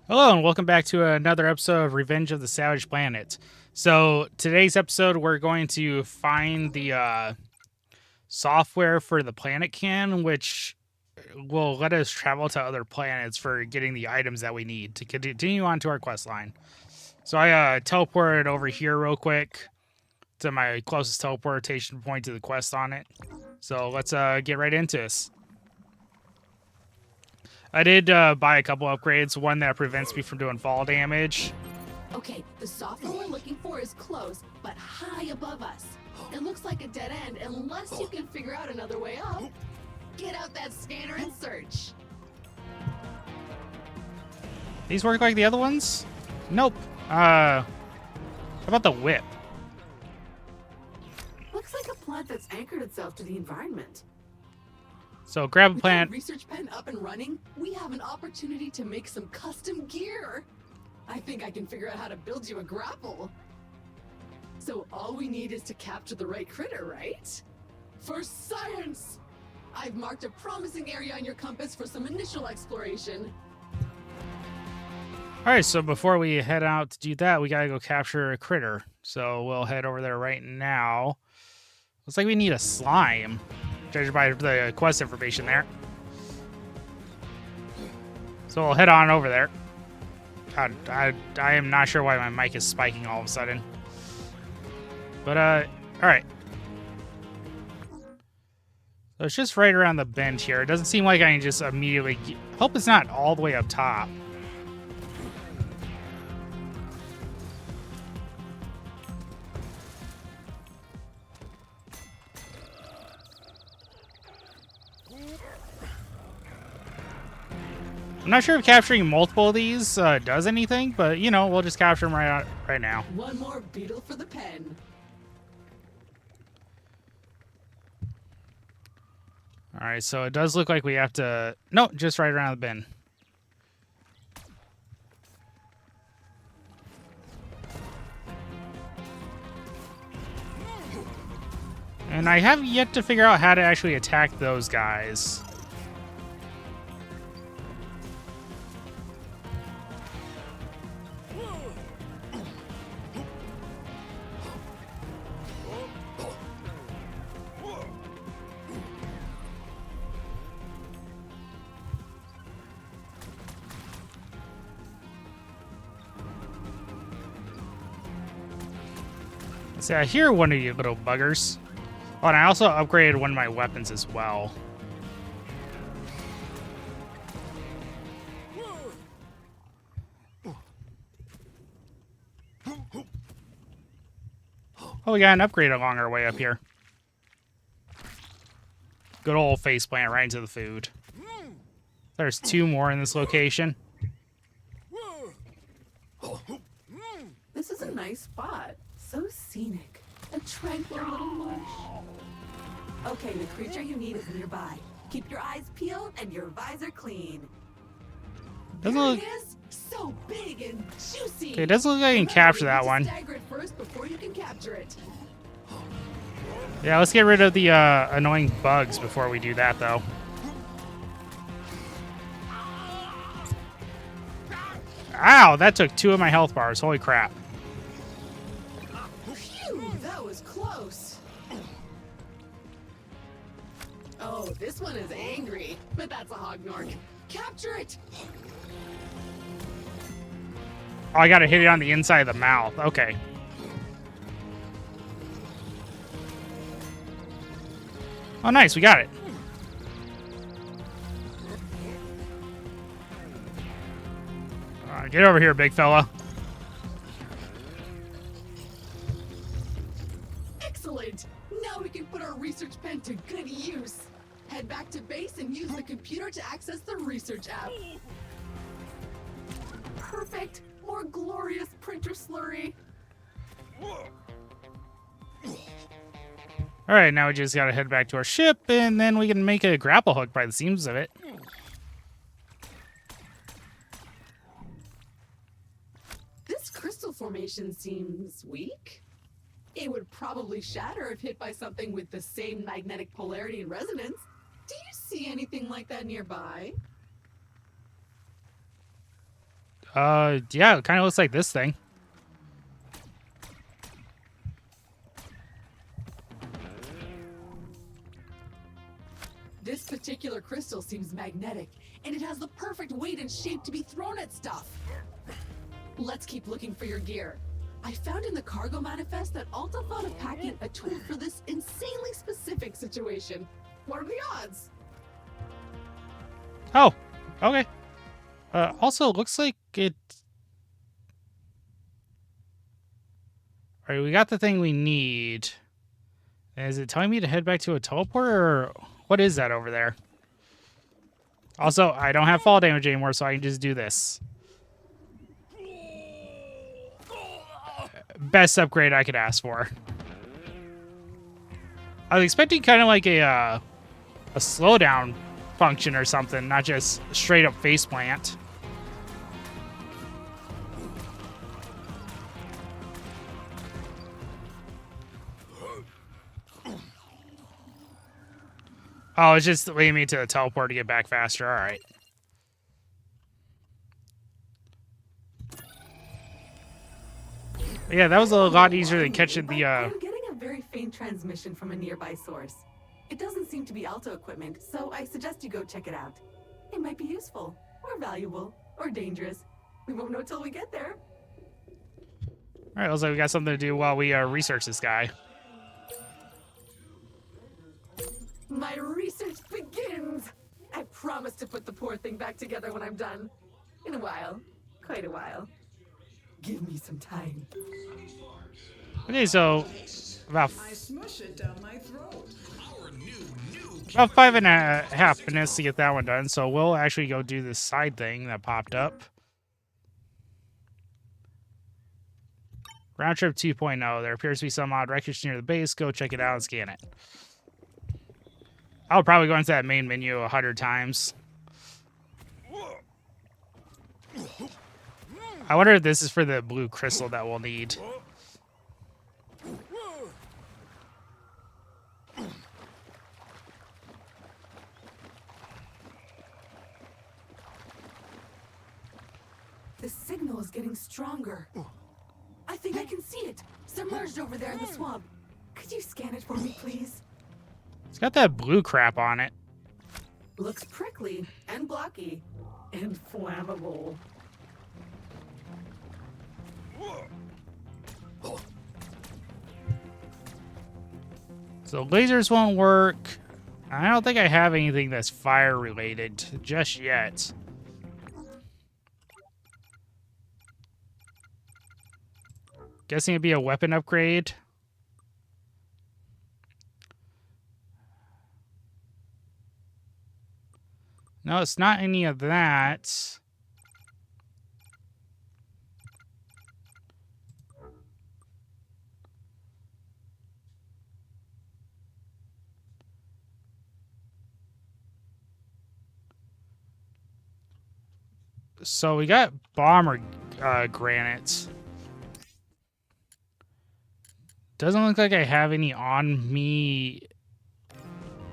Hello, and welcome back to another episode of Revenge of the Savage Planet. So, today's episode, we're going to find the software for the planet can, which will let us travel to other planets for getting the items that we need to continue on to our quest line. So, I teleported over here real quick to my closest teleportation point to the quest on it. So, let's get right into this. I did buy a couple upgrades, one that prevents me from doing fall damage. Okay, the software we're looking for is close, but high above us. It looks like a dead end unless you can figure out another way up. Get out that scanner and search. These work like the other ones? Nope. How about the whip? Looks like a plant that's anchored itself to the environment. So grab a With plant. that research pen up and running, we have an opportunity to make some custom gear. I think I can figure out how to build you a grapple. So all we need is to capture the right critter, right? For science! I've marked a promising area on your compass for some initial exploration. All right, so before we head out to do that, we gotta go capture a critter. So we'll head over there right now. Looks like we need a slime, judged by the quest information there. So we'll head on over there. God, I am not sure why my mic is spiking all of a sudden. But, all right. So it's just right around the bend here. It doesn't seem like I can just immediately... Hope it's not all the way up top. I'm not sure if capturing multiple of these does anything, but, you know, we'll just capture them right now. One more beetle for the pen. All right, so it does look like we have to... No, just right around the bend. And I have yet to figure out how to actually attack those guys. See, I hear one of you little buggers. Oh, and I also upgraded one of my weapons as well. Oh, we got an upgrade along our way up here. Good old faceplant right into the food. There's two more in this location. This is a nice spot. So scenic. A tranquil little marsh. Okay, the creature you need is nearby. Keep your eyes peeled and your visor clean. Doesn't There look... it is. So big and juicy. Okay, it doesn't look like I can capture that one. Stagger it first before you can capture it. Yeah, let's get rid of the annoying bugs before we do that, though. Ow, that took 2 of my health bars. Holy crap. Phew, that was close. Oh, this one is angry, but that's a Hognork. Capture it. Oh, I gotta hit it on the inside of the mouth. Okay. Oh, nice. We got it. Get over here, big fella. Excellent. Now we can put our research pen to good use. Head back to base and use the computer to access the research app. Perfect. More glorious printer slurry. All right, now we just gotta head back to our ship, and then we can make a grapple hook by the seams of it. This crystal formation seems weak. It would probably shatter if hit by something with the same magnetic polarity and resonance. Do you see anything like that nearby? Yeah, it kind of looks like this thing. This particular crystal seems magnetic, and it has the perfect weight and shape to be thrown at stuff. Let's keep looking for your gear. I found in the cargo manifest that Alta thought of packing a tool for this insanely specific situation. What are the odds? Oh, okay. Also, looks like it... Alright, we got the thing we need. Is it telling me to head back to a teleport, or what is that over there? Also, I don't have fall damage anymore, so I can just do this. Best upgrade I could ask for. I was expecting kind of like a slowdown function or something, not just straight up face plant. Oh, it's just leading me to the teleport to get back faster. All right. Yeah, that was a lot easier than catching the. I'm getting a very faint transmission from a nearby source. It doesn't seem to be Alto equipment, so I suggest you go check it out. It might be useful, or valuable, or dangerous. We won't know till we get there. All right, looks like we got something to do while we research this guy. My research begins! I promise to put the poor thing back together when I'm done. In a while. Quite a while. Give me some time. Okay, so about I smush it down my throat. about 5.5 minutes to get that one done. So we'll actually go do this side thing that popped up. Roudtrip 2.0. There appears to be some odd wreckage near the base. Go check it out and scan it. I'll probably go into that main menu 100 times. I wonder if this is for the blue crystal that we'll need. The signal is getting stronger. I think I can see it. Submerged over there in the swamp. Could you scan it for me, please? It's got that blue crap on it. Looks prickly and blocky and flammable. So lasers won't work. I don't think I have anything that's fire related just yet. Guessing it'd be a weapon upgrade. No, it's not any of that. So we got bomber granite. Doesn't look like I have any on me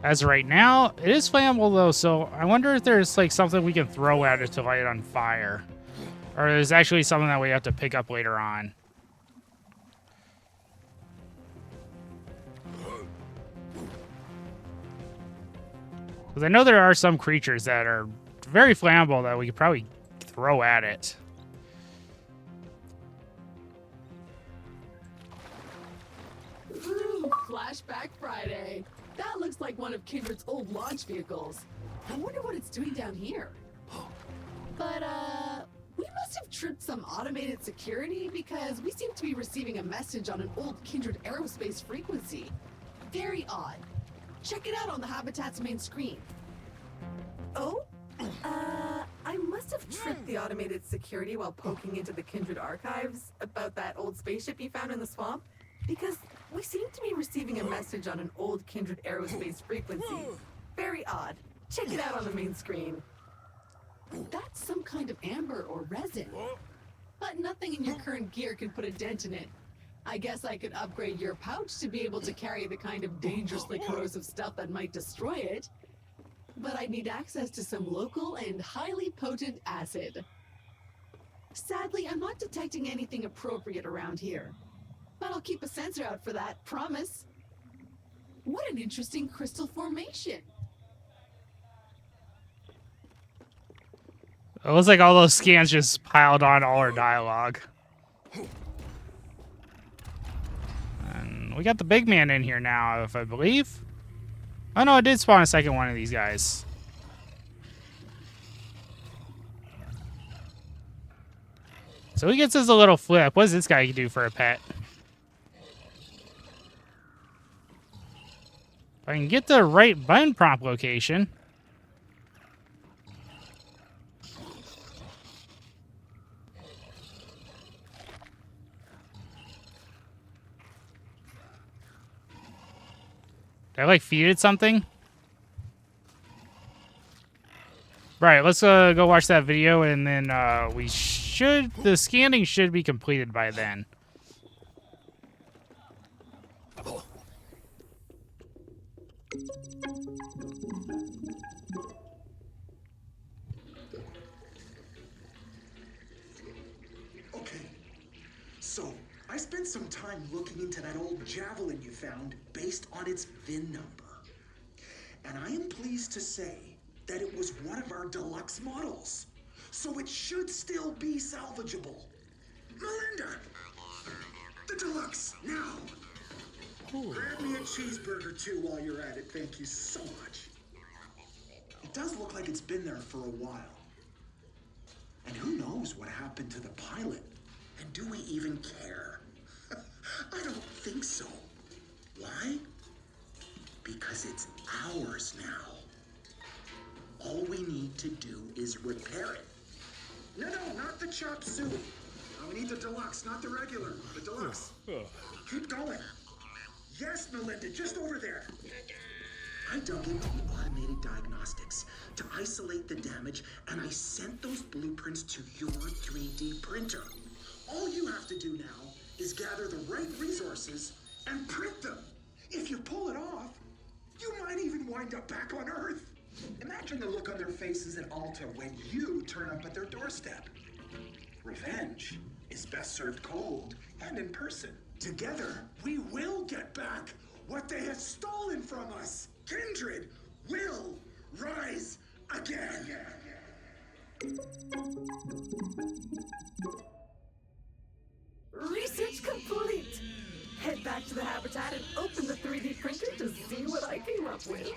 as of right now. It is flammable though, so I wonder if there's like something we can throw at it to light it on fire. Or is actually something that we have to pick up later on. Because I know there are some creatures that are very flammable that we could probably throw at it. Ooh, Flashback Friday. That looks like one of Kindred's old launch vehicles. I wonder what it's doing down here. But, we must have tripped some automated security because we seem to be receiving a message on an old Kindred aerospace frequency. Very odd. Check it out on the Habitat's main screen. Oh? I must have tripped the automated security while poking into the Kindred archives about that old spaceship you found in the swamp, because we seem to be receiving a message on an old Kindred aerospace frequency. Very odd. Check it out on the main screen. That's some kind of amber or resin. But nothing in your current gear can put a dent in it. I guess I could upgrade your pouch to be able to carry the kind of dangerously corrosive stuff that might destroy it. But I'd need access to some local and highly potent acid. Sadly, I'm not detecting anything appropriate around here. But I'll keep a sensor out for that, promise. What an interesting crystal formation. It looks like all those scans just piled on all our dialogue. And we got the big man in here now, if I believe. Oh no, it did spawn a second one of these guys. So he gets us a little flip. What does this guy do for a pet? If I can get the right button prompt location. Did I, like, feed it something? Right, let's go watch that video, and then the scanning should be completed by then. Okay, so I spent some time looking into that old javelin you found based on its VIN number. And I am pleased to say that it was one of our deluxe models. So it should still be salvageable. Melinda! The deluxe, now! Ooh. Grab me a cheeseburger too while you're at it, thank you so much. It does look like it's been there for a while. And who knows what happened to the pilot? And do we even care? I don't think so. Why? Because it's ours now. All we need to do is repair it. No, not the chop suey. We need the deluxe, not the regular. The deluxe. Keep going. Yes, Melinda, just over there. I dug into the automated diagnostics to isolate the damage, and I sent those blueprints to your 3D printer. All you have to do now is gather the right resources and print them. If you pull it off, you might even wind up back on Earth. Imagine the look on their faces at Alta when you turn up at their doorstep. Revenge is best served cold and in person. Together, we will get back what they have stolen from us. Kindred will rise again. Research complete! Head back to the habitat and open the 3D printer to see what I came up with.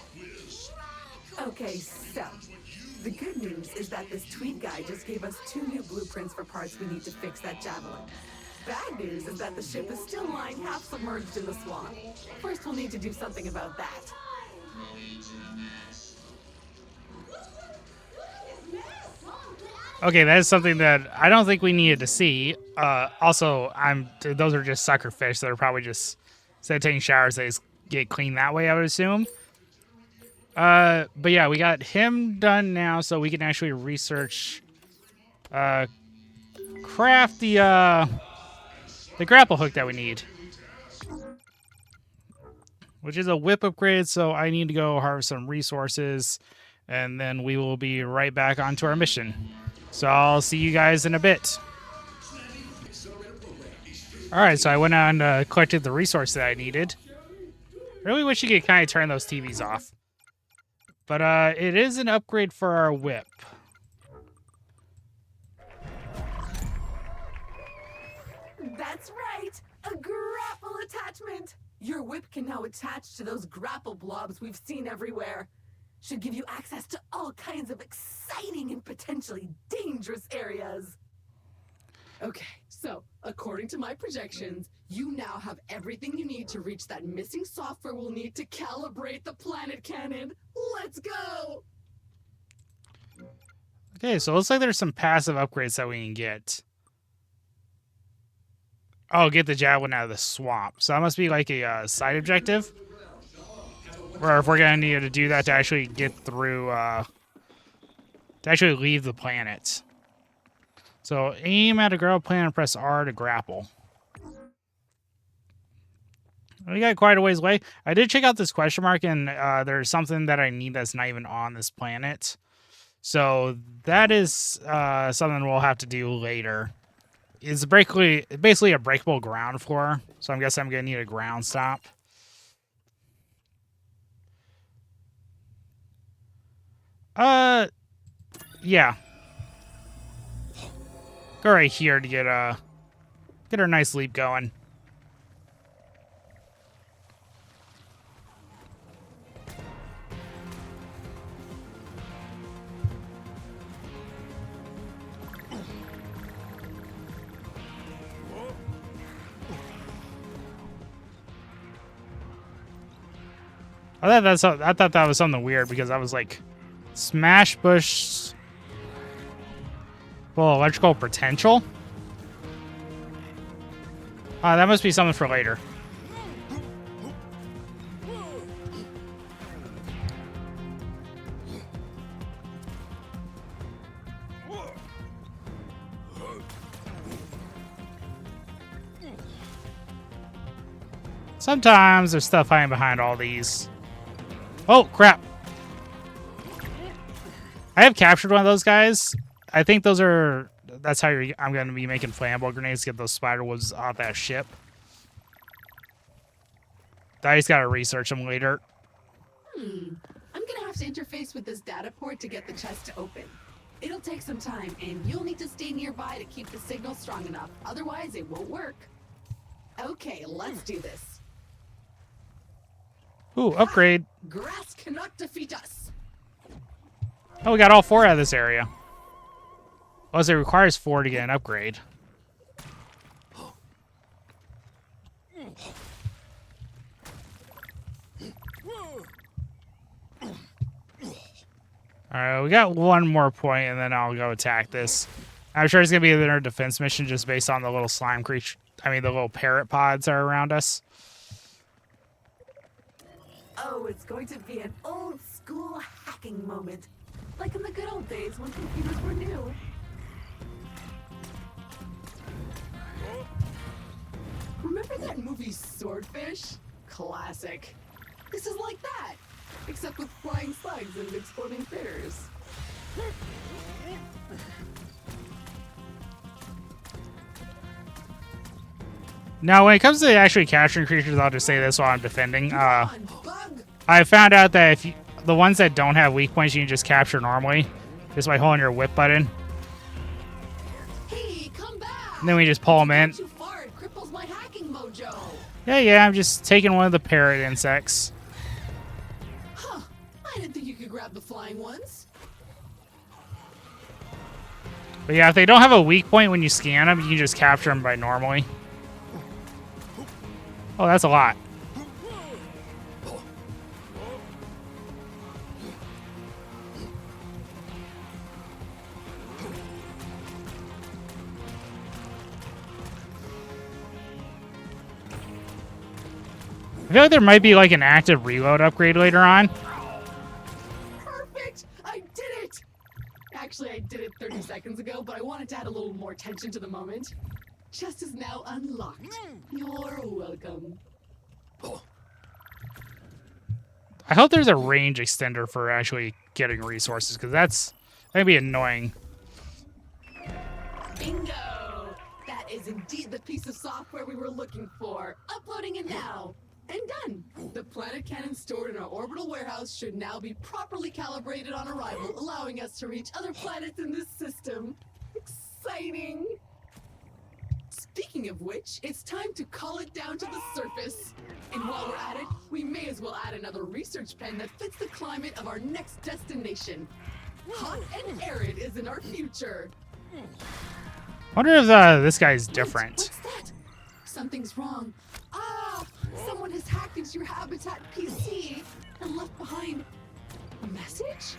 Okay, so the good news is that this Tweed guy just gave us 2 new blueprints for parts we need to fix that javelin. Bad news is that the ship is still lying half submerged in the swamp. First, we'll need to do something about that. Okay, that is something that I don't think we needed to see. Also, those are just sucker fish that are probably just, instead of taking showers, they just get clean that way, I would assume. But yeah, we got him done now, so we can actually research, craft the grapple hook that we need. Which is a whip upgrade, so I need to go harvest some resources, and then we will be right back onto our mission. So I'll see you guys in a bit. Alright, so I went out and collected the resource that I needed. Really wish you could kind of turn those TVs off. But it is an upgrade for our whip. That's right! A grapple attachment! Your whip can now attach to those grapple blobs we've seen everywhere. Should give you access to all kinds of exciting and potentially dangerous areas. Okay, so according to my projections, you now have everything you need to reach that missing software we'll need to calibrate the planet cannon. Let's go! Okay, so it looks like there's some passive upgrades that we can get. Oh, get the javelin out of the swamp. So that must be like a side objective. Or if we're going to need to do that to actually get through, to actually leave the planet. So aim at a grapple planet and press R to grapple. We got quite a ways away. I did check out this question mark, and there's something that I need that's not even on this planet. So that is something we'll have to do later. It's basically a breakable ground floor, so I guess I'm gonna need a ground stop. Yeah. Go right here to get our nice leap going. I thought that was something weird because I was like, smash bush. Well, electrical potential. That must be something for later. Sometimes there's stuff hiding behind all these. Oh, crap. I have captured one of those guys. I think that's how I'm going to be making flammable grenades to get those spider webs off that ship. I just got to research them later. I'm gonna have to interface with this data port to get the chest to open. It'll take some time, and you'll need to stay nearby to keep the signal strong enough. Otherwise, it won't work. Okay, let's do this. Ooh, upgrade. Grass cannot defeat us. Oh, we got all 4 out of this area. Oh, so it requires 4 to get an upgrade. Alright, we got 1 more point, and then I'll go attack this. I'm sure it's going to be another defense mission just based on the little slime creature. I mean, the little parrot pods that are around us. Oh, it's going to be an old school hacking moment. Like in the good old days when computers were new. Remember that movie Swordfish? Classic. This is like that, except with flying slugs and exploding critters. Now, when it comes to actually capturing creatures, I'll just say this while I'm defending. Come on, bug! I found out that if the ones that don't have weak points, you can just capture normally, just by holding your whip button. Hey, come back! And then we just pull them in. Too far, it cripples my hacking mojo. Yeah, I'm just taking one of the parrot insects. Huh? I didn't think you could grab the flying ones. But yeah, if they don't have a weak point when you scan them, you can just capture them by normally. Oh, that's a lot. I feel like there might be like an active reload upgrade later on. Perfect! I did it! Actually, I did it 30 seconds ago, but I wanted to add a little more tension to the moment. Chest is now unlocked. You're welcome. I hope there's a range extender for actually getting resources, because that'd be annoying. Bingo! That is indeed the piece of software we were looking for. Uploading it now. And done. The planet cannon stored in our orbital warehouse should now be properly calibrated on arrival, allowing us to reach other planets in this system. Exciting! Speaking of which, it's time to call it down to the surface. And while we're at it, we may as well add another research pen that fits the climate of our next destination. Hot and arid is in our future. Wonder if this guy's different. What's that? Something's wrong. Ah! Someone has hacked into your Habitat PC and left behind a message?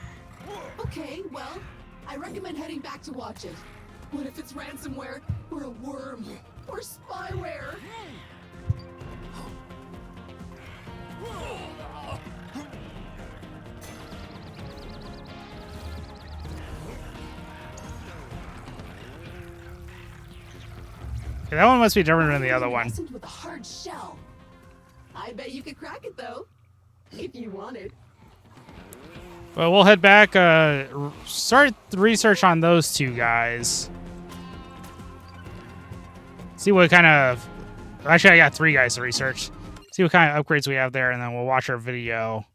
Okay, well, I recommend heading back to watch it. What if it's ransomware, or a worm, or spyware? Okay, that one must be different than the other one. With a hard shell. I bet you could crack it though, if you wanted. Well, we'll head back. Start the research on those two guys. See what kind of... Actually, I got 3 guys to research. See what kind of upgrades we have there, and then we'll watch our video.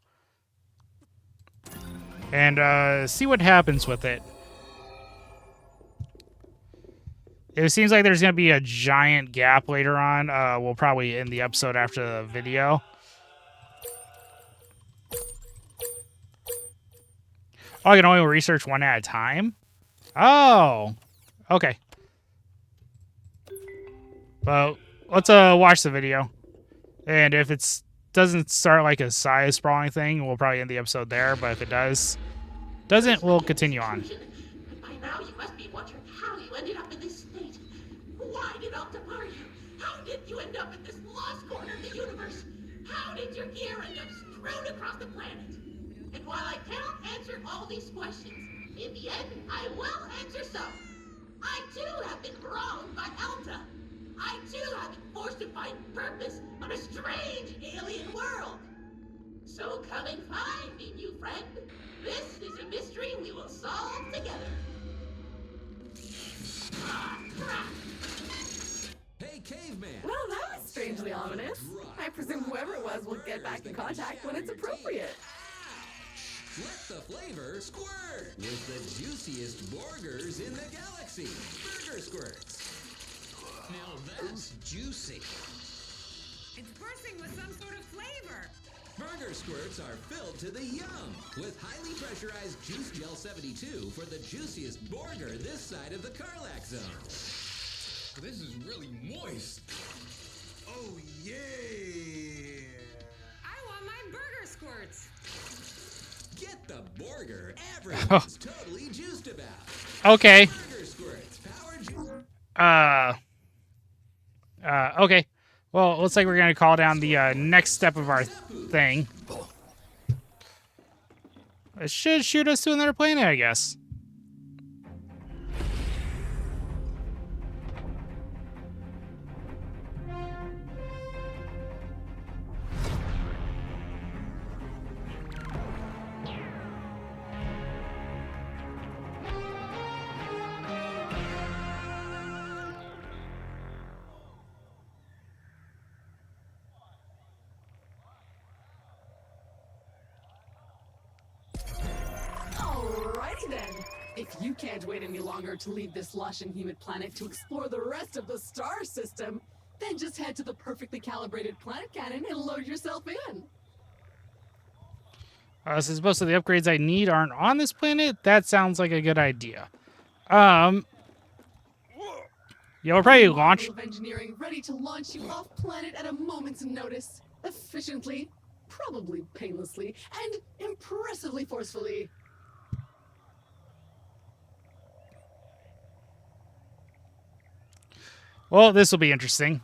And see what happens with it. It seems like there's going to be a giant gap later on. We'll probably end the episode after the video. Oh, I can only research 1 at a time? Oh. Okay. Well, let's watch the video. And if it doesn't start like a size sprawling thing, we'll probably end the episode there. But if it doesn't, we'll continue on. By now you must be wondering how you ended up in this state. Why did Alta bar you? How did you end up in this lost corner of the universe? How did your gear end up strewn across the planet? And while I cannot answer all these questions, in the end, I will answer some. I too have been wronged by Alta. I too have been forced to find purpose on a strange alien world. So come and find me, new friend. This is a mystery we will solve together. Ah, crap! Hey, caveman! Well, that was strangely ominous. I presume whoever it was will get back in contact when it's appropriate. Let the flavor squirt with the juiciest burgers in the galaxy. Burger Squirts. Now that's juicy. It's bursting with some sort of flavor. Burger Squirts are filled to the yum with highly pressurized Juice Gel 72 for the juiciest burger this side of the Carlac zone. This is really moist. Oh, yeah. I want my burger squirts. Get the burger everyone's totally juiced about. Okay. Burger Squirts, Okay. Well, it looks like we're going to call down the next step of our thing. It should shoot us to another planet, I guess. Alrighty then. If you can't wait any longer to leave this lush and humid planet to explore the rest of the star system, then just head to the perfectly calibrated planet cannon and load yourself in. Since most of the upgrades I need aren't on this planet, that sounds like a good idea. Yeah, we'll probably launch. Of engineering ready to launch you off planet at a moment's notice, efficiently, probably painlessly, and impressively forcefully. Well, this will be interesting.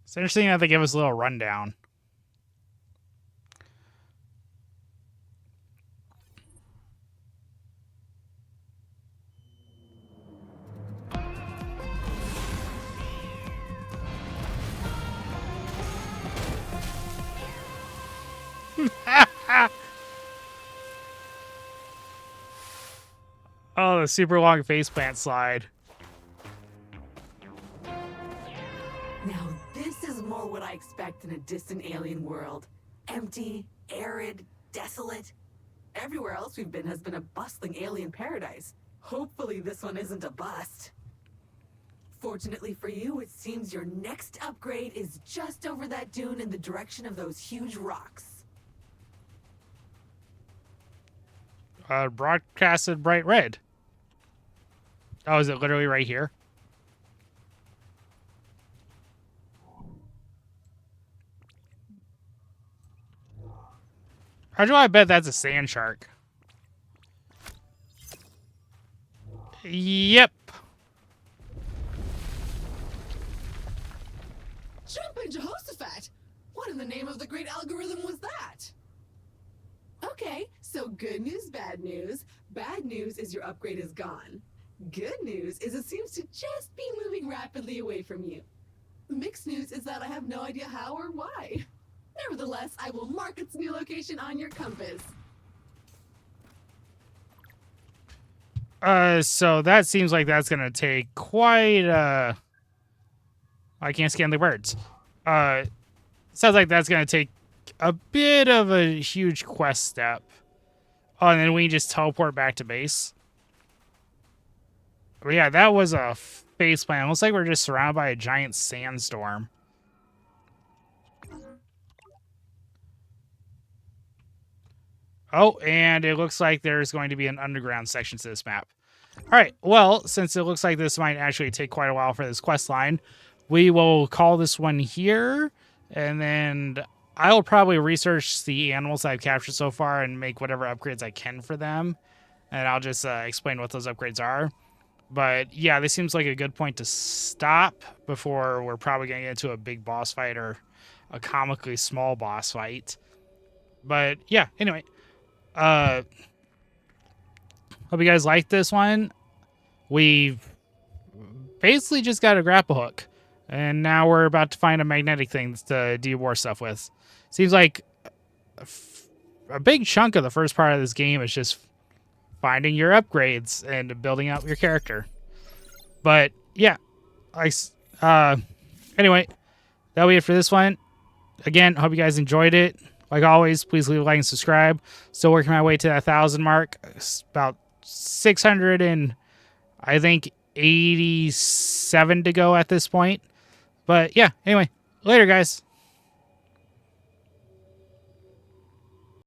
It's interesting that they give us a little rundown. Oh, the super long faceplant slide. Now, this is more what I expect in a distant alien world. Empty, arid, desolate. Everywhere else we've been has been a bustling alien paradise. Hopefully this one isn't a bust. Fortunately for you, it seems your next upgrade is just over that dune in the direction of those huge rocks. Broadcasted bright red. Oh, is it literally right here? How do I bet that's a sand shark? Yep. Jumping Jehoshaphat! What in the name of the great algorithm was that? Okay, so good news, bad news. Bad news is your upgrade is gone. Good news is it seems to just be moving rapidly away from you. Mixed news is that I have no idea how or why. Nevertheless, I will mark its new location on your compass. So that seems like that's gonna take quite I can't scan the words. Sounds like that's gonna take a bit of a huge quest step. Oh, and then we just teleport back to base. But yeah, that was a face plan. Looks like we're just surrounded by a giant sandstorm. Oh, and it looks like there's going to be an underground section to this map. All right, well, since it looks like this might actually take quite a while for this quest line, we will call this one here, and then I'll probably research the animals that I've captured so far and make whatever upgrades I can for them, and I'll just explain what those upgrades are. But yeah, this seems like a good point to stop before we're probably going to get into a big boss fight or a comically small boss fight. But yeah, anyway. Hope you guys liked this one. We've basically just got a grapple hook, and now we're about to find a magnetic thing to do war stuff with. Seems like a big chunk of the first part of this game is just finding your upgrades and building out your character. But yeah, anyway, that'll be it for this one. Again, hope you guys enjoyed it. Like always, please leave a like and subscribe. Still working my way to that 1,000 mark. It's about 600 and I think 87 to go at this point. But yeah, anyway, later guys.